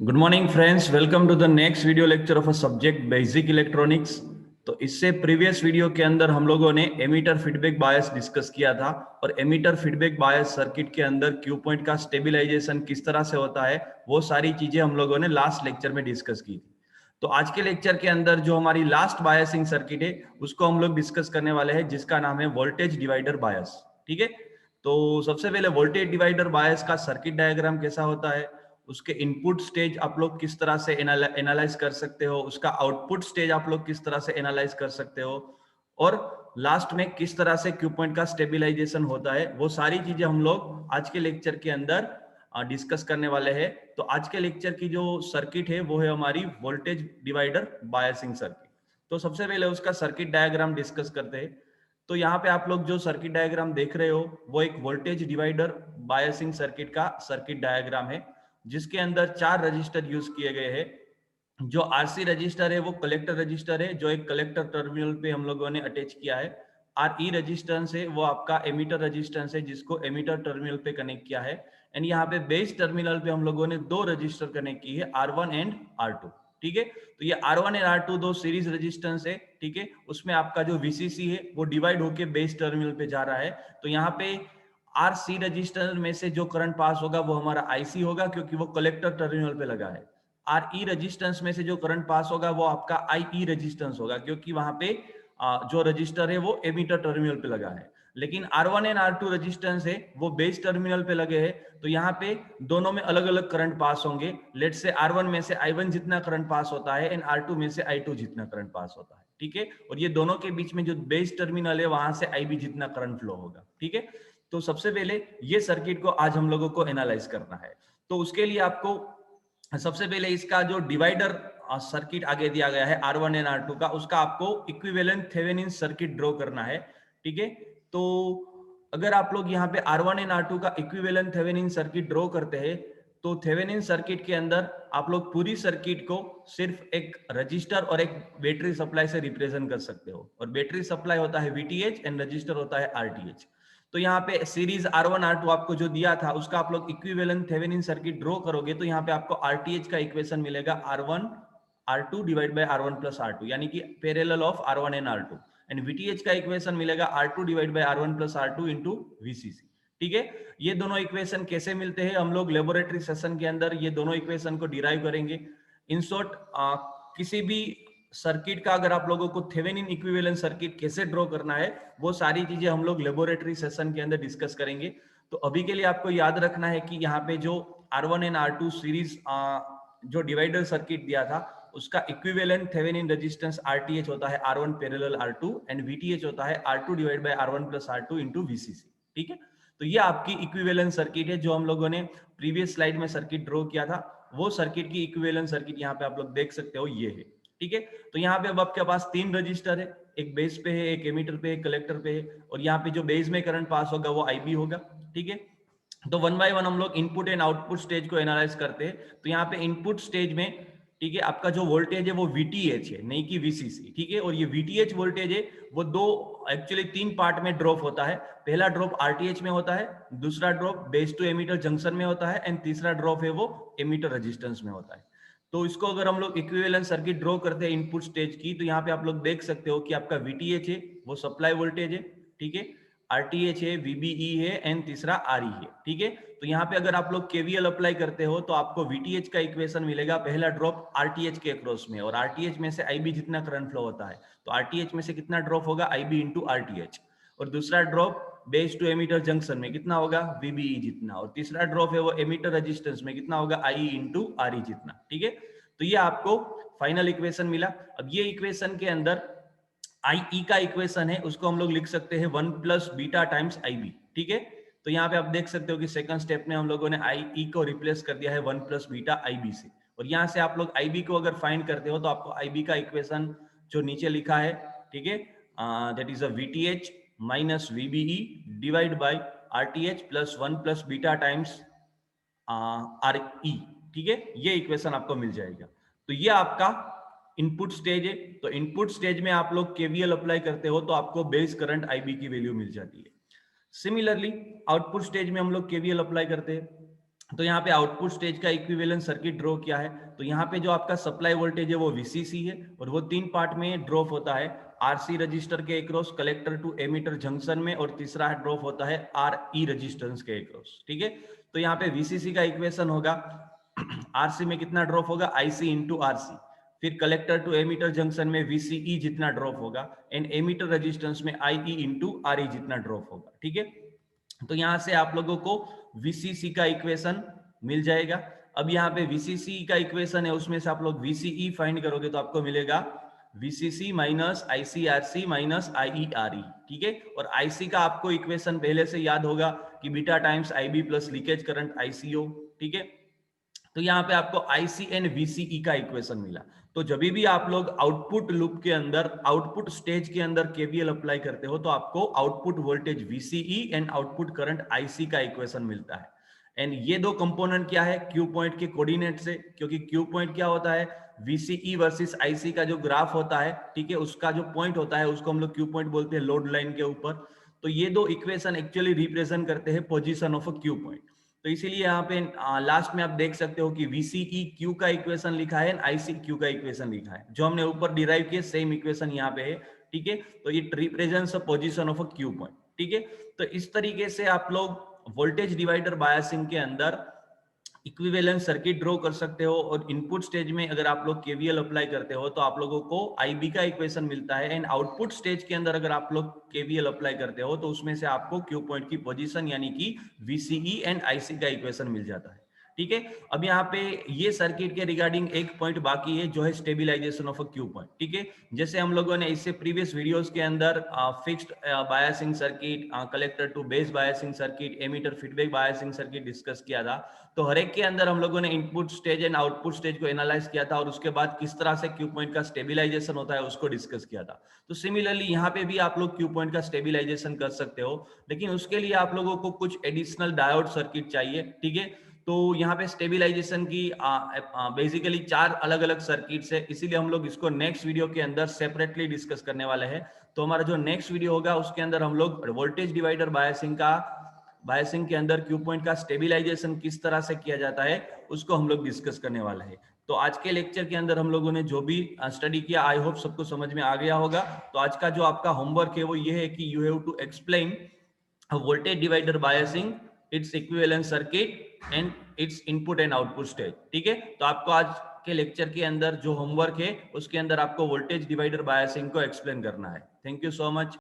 Good morning friends, welcome to the next video lecture of a subject basic electronics. तो इससे previous video के अंदर हम लोगों ने एमीटर फीडबैक बायस डिस्कस किया था और एमीटर फीडबैक बायस सर्किट के अंदर क्यू पॉइंट का स्टेबलाइजेशन किस तरह से होता है वो सारी चीजें हम लोगों ने लास्ट लेक्चर में डिस्कस की थी। तो आज के लेक्चर के अंदर जो हमारी लास्ट बायसिंग सर्किट है उसको हम लोग डिस्कस करने वाले हैं, जिसका नाम है वोल्टेज डिवाइडर बायस। ठीक है, तो सबसे पहले वोल्टेज डिवाइडर बायस का सर्किट डायग्राम कैसा होता है, उसके इनपुट स्टेज आप लोग किस तरह से एनालाइज कर सकते हो, उसका आउटपुट स्टेज आप लोग किस तरह से एनालाइज कर सकते हो, और लास्ट में किस तरह से क्यू पॉइंट का स्टेबलाइजेशन होता है, वो सारी चीजें हम लोग आज के लेक्चर के अंदर डिस्कस करने वाले हैं। तो आज के लेक्चर की जो सर्किट है वो है हमारी वोल्टेज डिवाइडर बायसिंग सर्किट। तो सबसे पहले उसका सर्किट डायग्राम डिस्कस करते हैं। तो यहाँ पे आप लोग जो सर्किट डायग्राम देख रहे हो वो एक वोल्टेज डिवाइडर बायसिंग सर्किट का सर्किट डायग्राम है, जिसके अंदर 4 रजिस्टर यूज किए गए हैं। जो आरसी रजिस्टर है वो कलेक्टर रजिस्टर है, जो एक कलेक्टर टर्मिनल पे हम लोगों ने अटैच किया है। आर ई रजिस्टेंस है वो आपका एमीटर रजिस्टेंस है, जिसको एमीटर टर्मिनल पे कनेक्ट किया है। एंड यहाँ पे बेस टर्मिनल पे हम लोगों ने 2 रजिस्टर कनेक्ट की है, R1 एंड R2। ठीक है, तो ये R1 एंड R2 दो सीरीज रेजिस्टेंस है। ठीक है, उसमें आपका जो VCC है वो डिवाइड होके बेस टर्मिनल पे जा रहा है। तो यहाँ पे आर सी रजिस्टर में से जो करंट पास होगा वो हमारा आईसी होगा, क्योंकि वो कलेक्टर टर्मिनल पे लगा है। आर ई रजिस्टेंस में से जो करंट पास होगा वो आपका आई ई रजिस्टेंस होगा, क्योंकि वहां पे जो रजिस्टर है वो एमीटर टर्मिनल पे लगा है। लेकिन R1 एंड R2 रजिस्टेंस है वो बेस टर्मिनल पे लगे हैं, तो यहाँ पे दोनों में अलग अलग करंट पास होंगे। लेट से R1 में से I1 जितना करंट पास होता है एंड R2 में से I2 जितना करंट पास होता है। ठीक है, और ये दोनों के बीच में जो बेस टर्मिनल है वहां से IB जितना करंट फ्लो होगा। ठीक है, तो सबसे पहले ये सर्किट को आज हम लोगों को एनालाइज करना है। तो उसके लिए आपको सबसे पहले इसका जो डिवाइडर सर्किट आगे दिया गया है R1 एंड R2 का, उसका आपको इक्विवेलेंट थेवेनिन सर्किट ड्रॉ करना है। ठीक है, तो अगर आप लोग यहाँ पे R1 एंड R2 का इक्विवेलेंट थेवेनिन सर्किट ड्रॉ करते हैं तो थेवेनिन सर्किट के अंदर आप लोग पूरी सर्किट को सिर्फ एक रजिस्टर और एक बैटरी सप्लाई से रिप्रेजेंट कर सकते हो, और बैटरी सप्लाई होता है VTH एंड रजिस्टर होता है RTH। तो यहाँ पे सीरीज R1 R2 आपको जो दिया था उसका आप लोग इक्विवेलेंट थेवेनिन सर्किट ड्रॉ करोगे तो यहाँ पे आपको RTH का इक्वेशन मिलेगा R1 R2 divide by R1 plus R2, यानी कि parallel of R1 and R2। And VTH का इक्वेशन मिलेगा R2 divide by R1 plus R2 into VCC। ठीक है, ये दोनों इक्वेशन कैसे मिलते हैं हम लोग लेबोरेटरी सेशन के अंदर ये दोनों इक्वेशन को डिराइव करेंगे। इन शॉर्ट, किसी भी सर्किट का अगर आप लोगों को थेवेनिन इक्विवेलेंट सर्किट कैसे ड्रॉ करना है वो सारी चीजें हम लोग लेबोरेटरी सेशन के अंदर डिस्कस करेंगे। तो अभी के लिए आपको याद रखना है कि यहाँ पे जो R1 एंड R2 सीरीज जो डिवाइडर सर्किट दिया था उसका इक्विवेलेंट थेवेनिन रेजिस्टेंस RTH होता है R1 parallel R2 and VTH होता है R2 divide by R1 plus R2 into VCC। ठीक है, तो ये आपकी इक्विवेलेंट सर्किट है जो हम लोगों ने प्रीवियस स्लाइड में सर्किट ड्रॉ किया था। वो सर्किट की इक्विवेलेंट सर्किट यहाँ पे आप लोग देख सकते हो, ये है। ठीक है, तो यहाँ पे अब आपके पास 3 रजिस्टर है, एक बेस पे है, एक एमीटर पे है, कलेक्टर पे है, और यहाँ पे जो बेस में करंट पास होगा वो IB होगा। ठीक है, तो वन बाय वन हम लोग इनपुट एंड आउटपुट स्टेज को एनालाइज करते हैं। तो यहाँ पे इनपुट स्टेज में, ठीक है, आपका जो वोल्टेज है वो VTH है, नहीं कि VCC। ठीक है, और ये VTH वोल्टेज है वो एक्चुअली 3 पार्ट में ड्रॉप होता है। पहला ड्रॉप RTH में होता है, दूसरा drop base to emitter junction में होता है, एंड तीसरा ड्रॉप है वो एमीटर रेजिस्टेंस में होता है। तो इसको अगर हम लोग इक्विवेलेंट सर्किट ड्रॉ करते हैं इनपुट स्टेज की, तो यहाँ पे आप लोग देख सकते हो कि आपका VTH है वो सप्लाई वोल्टेज है। ठीक है, RTH है, VBE है, एंड तीसरा RE है। ठीक है, तो यहाँ पे अगर आप लोग KVL अप्लाई करते हो तो आपको VTH का इक्वेशन मिलेगा, पहला ड्रॉप RTH के अक्रॉस में, और RTH में से IB जितना करंट फ्लो होता है तो RTH में से कितना ड्रॉप होगा IB इंटू RTH, और दूसरा drop base to emitter junction में कितना होगा VBE जितना, और तीसरा ड्रॉप है वो एमीटर रेजिस्टेंस में कितना होगा IE इंटू RE जितना। ठीक है, तो ये आपको फाइनल इक्वेशन मिला। अब ये इक्वेशन के अंदर IE का इक्वेशन है उसको हम लोग लिख सकते हैं 1 प्लस बीटा टाइम्स IB। ठीक है, तो यहाँ पे आप देख सकते हो कि सेकंड स्टेप में हम लोगों ने IE को रिप्लेस कर दिया है 1 प्लस बीटा IB से, और यहाँ से आप लोग IB को अगर फाइंड करते हो तो आपको IB का इक्वेशन जो नीचे लिखा है, ठीक है, that is a VTH minus VBE divide by RTH plus 1 plus beta times RE। ठीक है, ये इक्वेशन आपको मिल जाएगा। तो ये आपका इनपुट स्टेज है। तो इनपुट स्टेज में आप लोग KVL अप्लाई करते हो तो आपको बेस करंट IB की वैल्यू मिल जाती है। सिमिलरली आउटपुट स्टेज में हम लोग KVL अप्लाई करते हैं। तो यहाँ पे आउटपुट स्टेज का इक्विवेलेंट सर्किट ड्रॉ किया है। तो यहाँ पे जो आपका सप्लाई वोल्टेज है वो VCC है और वो 3 पार्ट में ड्रॉप होता है, RC रजिस्टर के across, collector to emitter junction में, और तीसरा ड्रॉप होता है RE रजिस्टेंस के अक्रॉस। ठीक है, तो यहाँ पे VCC का इक्वेशन होगा RC में कितना ड्रॉप होगा, IC इंटू RC, फिर कलेक्टर टू एमीटर जंक्शन में VCE जितना ड्रॉप होगा, एंड एमीटर रेजिस्टेंस में IE इंटू RE जितना ड्रॉप होगा। ठीक है, तो यहां से आप लोगों को VCC का इक्वेशन मिल जाएगा। अब यहाँ पे VCC का इक्वेशन है, उसमें से आप लोग VCE फाइंड करोगे तो आपको मिलेगा VCC minus ICRC minus IERE। ठीक है, और IC का आपको इक्वेशन पहले से याद होगा कि beta times IB plus leakage current ICO। ठीक है, तो यहाँ पे आपको IC एंड VCE का इक्वेशन मिला। तो जब भी आप लोग आउटपुट लूप के अंदर, आउटपुट स्टेज के अंदर KVL अप्लाई करते हो तो आपको output voltage VCE and output current IC का इक्वेशन मिलता है। एंड ये दो कंपोनेंट क्या है, क्यू पॉइंट के कोऑर्डिनेट से, क्योंकि क्यू पॉइंट क्या होता है, VCE वर्सेस IC का जो ग्राफ होता है, ठीक है, उसका जो पॉइंट होता है उसको हम लोग क्यू पॉइंट बोलते हैं लोड लाइन के ऊपर। तो ये दो इक्वेशन एक्चुअली रिप्रेजेंट करते हैं position of a Q point. तो इसीलिए यहाँ पे लास्ट में आप देख सकते हो कि VCE Q का इक्वेशन लिखा है, IC Q का इक्वेशन लिखा है, जो हमने ऊपर डिराइव किया सेम इक्वेशन यहाँ पे है। ठीक है, तो ये represents a position of a Q point. ठीक है, तो इस तरीके से आप लोग वोल्टेज डिवाइडर बायसिंग के अंदर इक्विवेलेंट सर्किट ड्रॉ कर सकते हो, और इनपुट स्टेज में अगर आप लोग KVL अप्लाई करते हो तो आप लोगों को IB का इक्वेशन मिलता है, एंड आउटपुट स्टेज के अंदर अगर आप लोग KVL अप्लाई करते हो तो उसमें से आपको क्यू पॉइंट की पोजीशन यानी कि VCE एंड IC का इक्वेशन मिल जाता है। ठीक है, अब यहाँ पे ये सर्किट के रिगार्डिंग एक पॉइंट बाकी है जो है stabilisation of a Q point. ठीक है, जैसे हम लोगों ने इससे प्रीवियस वीडियोस के अंदर fixed biasing circuit, collector to base biasing circuit, emitter feedback biasing circuit discuss किया था। तो हर एक के अंदर हम लोगों ने input stage and output stage को एनालाइज किया था, और उसके बाद किस तरह से क्यू पॉइंट का स्टेबिलाईजेशन होता है उसको डिस्कस किया था। तो सिमिलरली यहाँ पे भी आप लोग क्यू पॉइंट का स्टेबिलाईजेशन कर सकते हो, लेकिन उसके लिए आप लोगों को कुछ एडिशनल डायोड सर्किट चाहिए। ठीक है, तो यहाँ पे स्टेबिलाईजेशन की बेसिकली 4 अलग अलग सर्किट्स है, इसीलिए हम लोग इसको नेक्स्ट वीडियो के अंदर सेपरेटली डिस्कस करने वाले हैं। तो हमारा जो नेक्स्ट वीडियो होगा उसके अंदर हम लोग वोल्टेज डिवाइडर बायसिंग के अंदर क्यू पॉइंट का स्टेबिलाईजेशन किस तरह से किया जाता है उसको हम लोग डिस्कस करने वाले हैं। तो आज के लेक्चर के अंदर हम लोगों ने जो भी स्टडी किया, आई होप सबको समझ में आ गया होगा। तो आज का जो आपका होमवर्क है वो ये है कि you have to explain voltage divider biasing, its equivalent circuit and its input and output stage। ठीक है, तो आपको आज के लेक्चर के अंदर जो होमवर्क है उसके अंदर आपको वोल्टेज डिवाइडर बायसिंग को एक्सप्लेन करना है। Thank you so much.